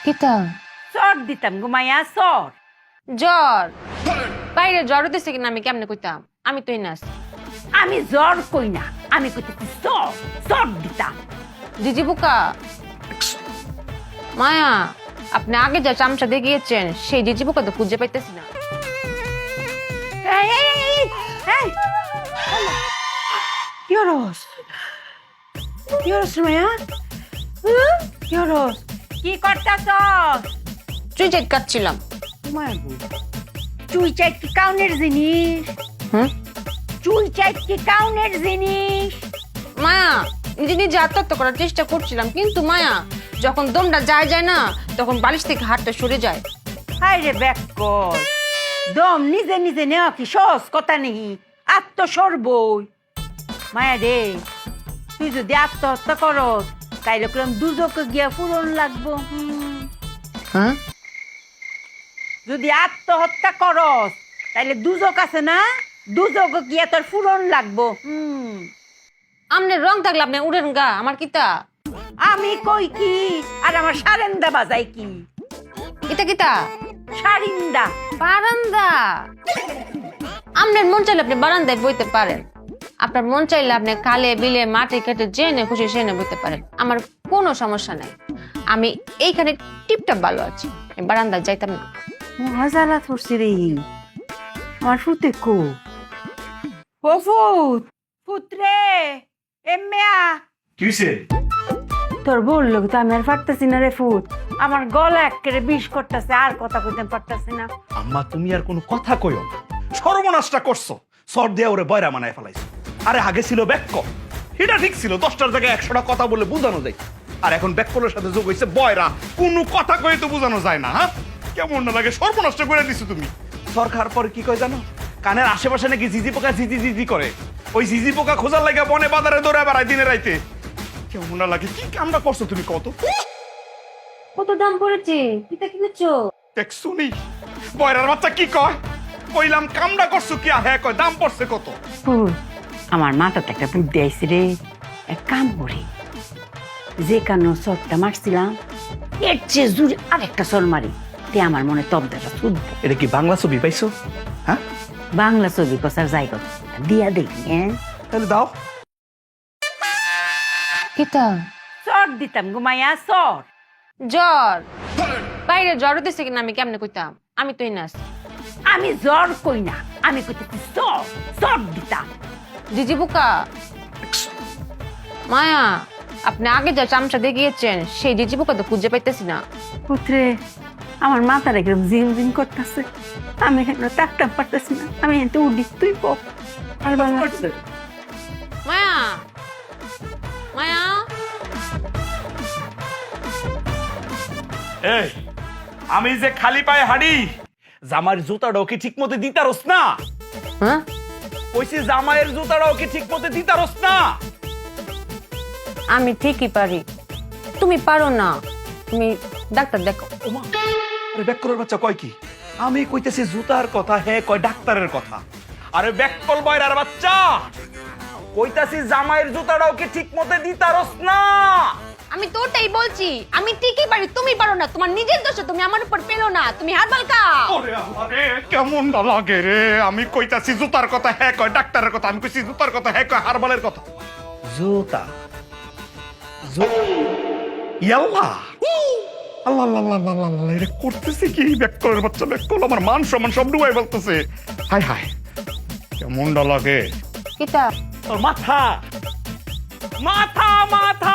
কিতা চট দিতাম ঘুমাইয়া চট। জ্বর বাইরে জ্বর হতেছে কিনা আমি কেমনে কইতাম? আমি তো না আছি। আমি জ্বর কই না, আমি কইতেছি চট চট দিতাম। জিজি বুকা মায়া, আপনি আগে যা চামচা দিয়ে গিয়েছেন সেই জিজি বুকা তো খুঁজে পাইতেছি না। এই, এই, এই, এই, কি হরস? কি হরস মায়া? কি হরস? কি করতাছস? চুই চাইট কাটছিলাম। চুই চাইট কি কাউনের জিনিস? হুম চুই চাইট কি কাউনের জিনিস? মায়া, নিজে নিজে আত্মহত্যা করার চেষ্টা করছিলাম, কিন্তু মায়া যখন দমটা যায় যায় না তখন বালিশ থেকে হাতটা সরে যায়। হাই রে ব্যাককল, দম নিজে নিজে নেওয়া কি সহজ কথা নেই? আত্মসর্বই মায়া রে, তুই যদি আত্মহত্যা করস তাইলে কিরম দুজকে গিয়া ফুরন লাগবো। হ্যাঁ যদি আত্মহত্যা করস তাইলে দুজক আছে না, দুজক গিয়া তোর ফুরন লাগবো। আমনে রং থাকলে আপনি উড়েন গা, আমার কিতা? আমি কই কি আর আমার সারেন্দা বাজাই কি? কিতা কিতা? সারিন্দা। বারান্দা। আপনার মন চাইলে আপনি বারান্দায় বইতে পারেন, আপনার মন চাইলে আপনি খালে বিলে মাঠে খেটে জেনে খুশি সেনে বইতে পারেন, আমার কোনো সমস্যা নাই। আমি এইখানে টিপটাপ ভালো আছি, আমি বারান্দায় যাইতাম না। মহাজালা ধরছি রে আমার ফুতে কো। ও ফুত, ফুতরে এম্মেয়া। কি হইছে? তোর বললো তো আমি আর পারতেছি না রে ফুত, আমার গলা একেবারে বিষ করতেছে, আর কথা কইতে পারতেছি না। আম্মা তুমি আর কোনো কথা কইও না, সর্বনাশটা করছো, সর দিয়া ওরে বয়রা মানায় ফেলাইছো। আরে আগে ছিল ব্যাক্য, এটা ঠিক ছিল, 10টার জায়গায় 100টা কথা বলে বোঝানো যায়। আর এখন ব্যাক্যলের সাথে যোগ হইছে বয়রা, কোনো কথা কয়ে তো বোঝানো যায় না। হ্যাঁ, কেমন না লাগে? সর্বনাশটা করে দিছো তুমি। সরকার পরে কি কয় জানো? কানের আশেপাশে নাকি জিজি পোকা জিজি জিজি করে, ওই জিজি পোকা খোঁজার লাগে বনে বাজারে দৌড়ে বেড়ায় দিনে রাইতে। কেমন না লাগে? কি কামটা করছো তুমি কত? কত দাম পড়েছে? কিতা কিনেছো? দেখছুনি বয়রার বাচ্চা কি কয়? কইলাম কামড়া করছো কি, আর হ্যাঁ কয় দাম পড়ছে কত। ফুত, আমার মাথাতে একটা বুদ্ধি আইছে রে, এক কাম করি, যে কানো চটটা মারছিলাম এর চেয়ে জোরে আরেকটা চল মারি, তে আমার মনে তবদাটা শুনবো। এটা কি বাংলা ছবি পাইছো? হ্যাঁ, বাংলা ছবি কষার যাই কথা দিয়া দেখি। হ্যাঁ, তাহলে দাও। কিতা? চট দিতাম ঘুমাইয়া চট। জ্বর বাইরে জ্বর হতেছে কিনা আমি কেমনে কইতাম? আমি তো না আছি। আমি জ্বর কই না, আমি কইতেছি চট চট দিতাম। জিজি বুকা মায়া, আপনি আগে যা চামচা দিয়ে গিয়েছেন সেই জিজি বুকা তো খুঁজে পাইতেছি না। পুত্রে, আমার মাথার একদম জিম জিম করতেছে, আমি এখানে টাকটাক পারতেছি না, আমি এতে উঠি, তুই পক। আর বাংলা মায়া, মায়া, এই আমি যে খালি পায়ে হাঁড়ি, জামার জুতাটাও কি ঠিক মতো দিতারস না? হ্যাঁ কইছি জামাইয়ের জুতাটাও কি ঠিক মতো দিতারস না? আমি ঠিকই পারি, তুমি পারো না, তুমি ডাক্তার দেখো। ওমা, আরে ব্যাককলের বাচ্চা কয় কি? আমি কইতেছি জুতার কথা, হ্যাঁ কয় ডাক্তারের কথা। আরে ব্যাককল বয়রার বাচ্চা, কইতাছি জামাইয়ের জুতাটাও কি ঠিক মতো দিতারস না? আমি তো ওটাই বলছি, আমি ঠিকই পারি, তুমি পারো না, তোমার নিজের দোষে তুমি আমার উপর পেলো না, তুমি হারবাল খাও। ওরে আল্লাহ রে, কেমন না লাগে রে। আমি কইতাছি জুতার কথা, হ্যাঁ কয় ডাক্তারের কথা। আমি কইছি জুতার কথা, হ্যাঁ কয় হারবালের কথা। জুতা ইয়াল্লাহ, আল্লাহ আল্লাহ আল্লাহ আল্লাহ আল্লাহ, এটা করতেছে কি ব্যাককলের বাচ্চা? ব্যাককল আমার মান সম্মান সব ডুবাই বলতেছে। হায় হায়, কেমন না লাগে। কিতা? তোর মাথা মাথা মাথা